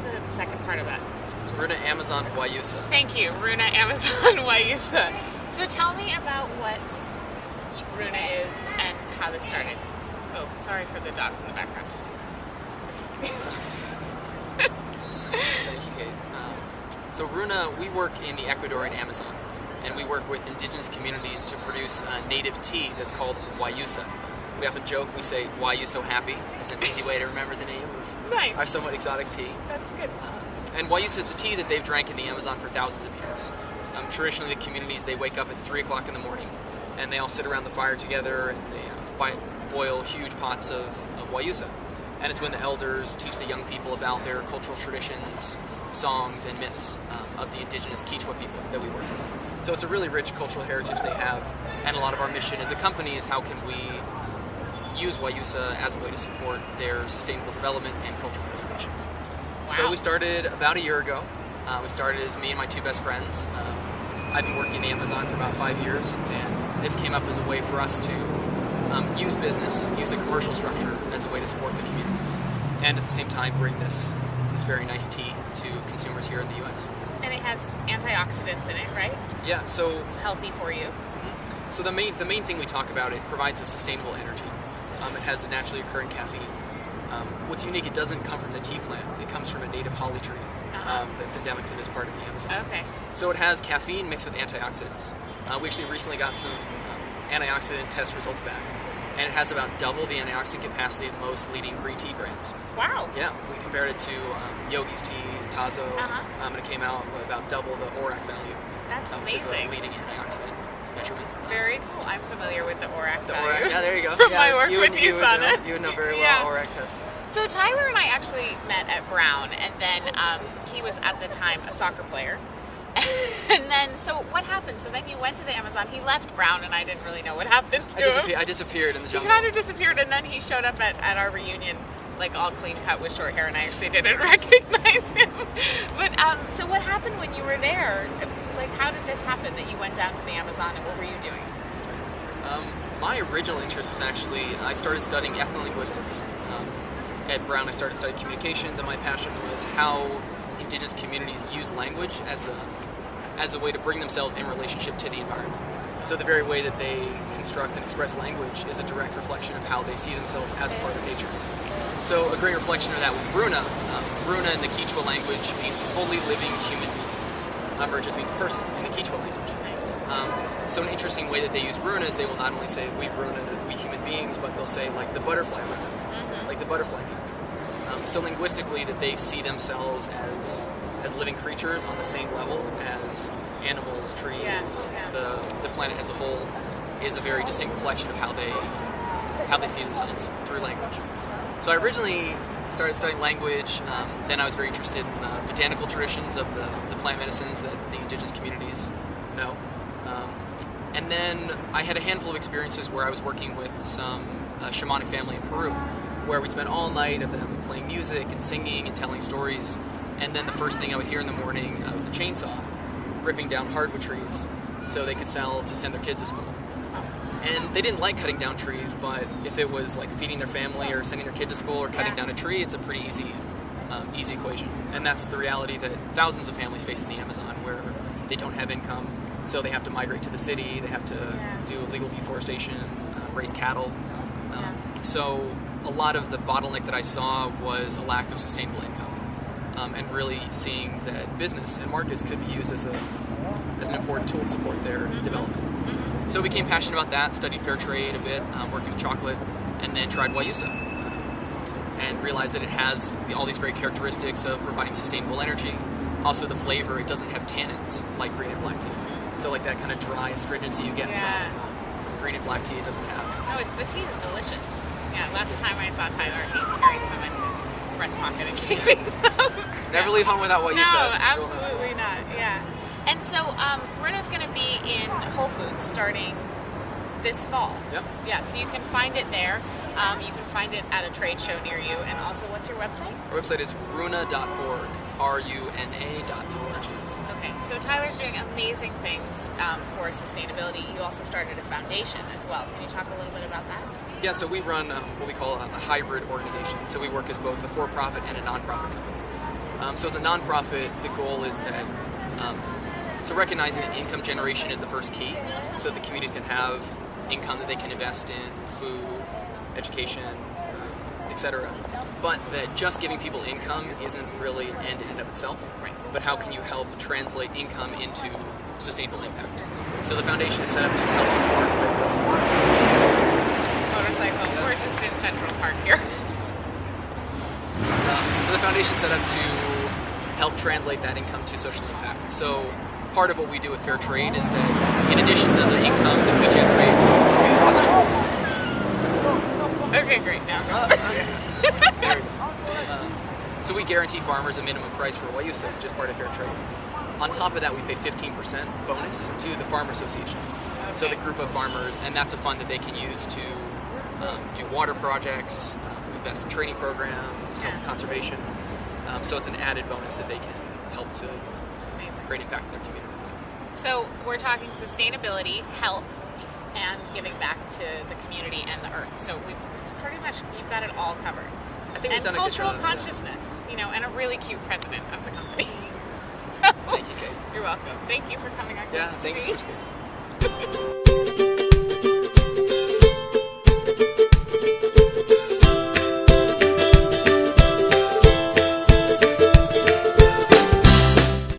was the second part of that? Runa, Amazon, Wayusa. Thank you, Runa, Amazon, Wayusa. So tell me about what Runa is and how this started. Oh, sorry for the dogs in the background. Thank you, Kate. So Runa, we work in the Ecuadorian Amazon, and we work with indigenous communities to produce a native tea that's called Wayusa. We often joke, we say, "Why you so happy?" as an easy way to remember the name of Nice. our somewhat exotic tea. That's good. And Wayusa is a tea that they've drank in the Amazon for thousands of years. Traditionally, the communities, they wake up at 3 o'clock in the morning, and they all sit around the fire together, and they boil huge pots of Wayusa. And it's when the elders teach the young people about their cultural traditions, songs, and myths of the indigenous Quechua people that we work with. So it's a really rich cultural heritage they have, and a lot of our mission as a company is how can we use Wayusa as a way to support their sustainable development and cultural preservation. Wow. So we started about a year ago. We started as me and my 2 best friends. I've been working in the Amazon for about 5 years, and this came up as a way for us to use business, use a commercial structure as a way to support the communities, and at the same time bring this very nice tea to consumers here in the U.S. And it has antioxidants in it, right? Yeah, so it's healthy for you. So the main thing we talk about, it provides a sustainable energy. It has a naturally occurring caffeine. What's unique, it doesn't come from the tea plant. It comes from a native holly tree that's endemic to this part of the Amazon. Okay. So it has caffeine mixed with antioxidants. We actually recently got some antioxidant test results back, and it has about double the antioxidant capacity of most leading green tea brands. Wow. Yeah, we compared it to Yogi's tea and Tazo, and it came out with about double the ORAC value. That's amazing. Which is a leading antioxidant measurement. Very cool. I'm familiar with the ORAC value. ORAC, yeah, there you go. From my work with USANA. You would know very well ORAC tests. So Tyler and I actually met at Brown, and then he was at the time a soccer player. And then, so what happened? So then you went to the Amazon. He left Brown, and I didn't really know what happened to him. I disappeared in the jungle. He kind of disappeared, and then he showed up at our reunion, like all clean cut with short hair, and I actually didn't recognize him. But so what happened when you were there? Like, how did this happen that you went down to the Amazon, and what were you doing? My original interest was actually, I started studying ethnolinguistics. At Brown, I started studying communications, and my passion was how indigenous communities use language as a way to bring themselves in relationship to the environment. So the very way that they construct and express language is a direct reflection of how they see themselves as part of nature. So a great reflection of that with Runa. Runa in the Quechua language means fully living human being. Or just means person in the Quechua language. So an interesting way that they use Runa is they will not only say we Runa, we human beings, but they'll say like the butterfly Runa, like the butterfly people. So linguistically, that they see themselves as living creatures on the same level as animals, trees, the planet as a whole, is a very distinct reflection of how they see themselves through language. So I originally started studying language, then I was very interested in the botanical traditions of the plant medicines that the indigenous communities know. And then I had a handful of experiences where I was working with some shamanic family in Peru, where we'd spend all night of them playing music and singing and telling stories, and then the first thing I would hear in the morning was a chainsaw ripping down hardwood trees so they could sell to send their kids to school. And they didn't like cutting down trees, but if it was like feeding their family or sending their kid to school or cutting down a tree, it's a pretty easy equation. And that's the reality that thousands of families face in the Amazon, where they don't have income, so they have to migrate to the city, they have to do illegal deforestation, raise cattle. So a lot of the bottleneck that I saw was a lack of sustainable income, and really seeing that business and markets could be used as an important tool to support their development. So I became passionate about that, studied fair trade a bit, working with chocolate, and then tried Wayusa, and realized that it has all these great characteristics of providing sustainable energy. Also the flavor, it doesn't have tannins like green and black tea. So like that kind of dry astringency you get from green and black tea, it doesn't have. Oh, the tea is delicious. Yeah, last time I saw Tyler, he carried some in his breast pocket and gave me some. Never leave home without Wayusa. No, absolutely not. Yeah. And so Runa's going to be in Whole Foods starting this fall. Yep. Yeah, so you can find it there. You can find it at a trade show near you. And also, what's your website? Our website is runa.org, RUNA.org. Okay, so Tyler's doing amazing things for sustainability. You also started a foundation as well. Can you talk a little bit about that? Yeah, so we run what we call a hybrid organization. So we work as both a for-profit and a non-profit company. So as a nonprofit, the goal is that, so recognizing that income generation is the first key, so that the communities can have income that they can invest in food, education, etc. But that just giving people income isn't really an end in and of itself. Right. But how can you help translate income into sustainable impact? So the foundation is set up to help support with motorcycle. We're just in Central Park here. So the foundation is set up to help translate that income to social impact. So part of what we do with fair trade is that in addition to the income that we generate. Okay, great. Now. There we go. So we guarantee farmers a minimum price for Wayusa, which is part of fair trade. On top of that, we pay 15% bonus to the Farmer Association. Okay. So the group of farmers, and that's a fund that they can use to do water projects, invest in training programs, help with conservation. So it's an added bonus that they can help to create impact in their communities. So we're talking sustainability, health, and giving back to the community and the earth. So it's pretty much, you've got it all covered. I think we've and done a good job. cultural consciousness, you know, and a really cute president of the company. Thank you, Kate. You're welcome. Thank you for coming on. Yeah, Gage thanks TV. so much, Kate.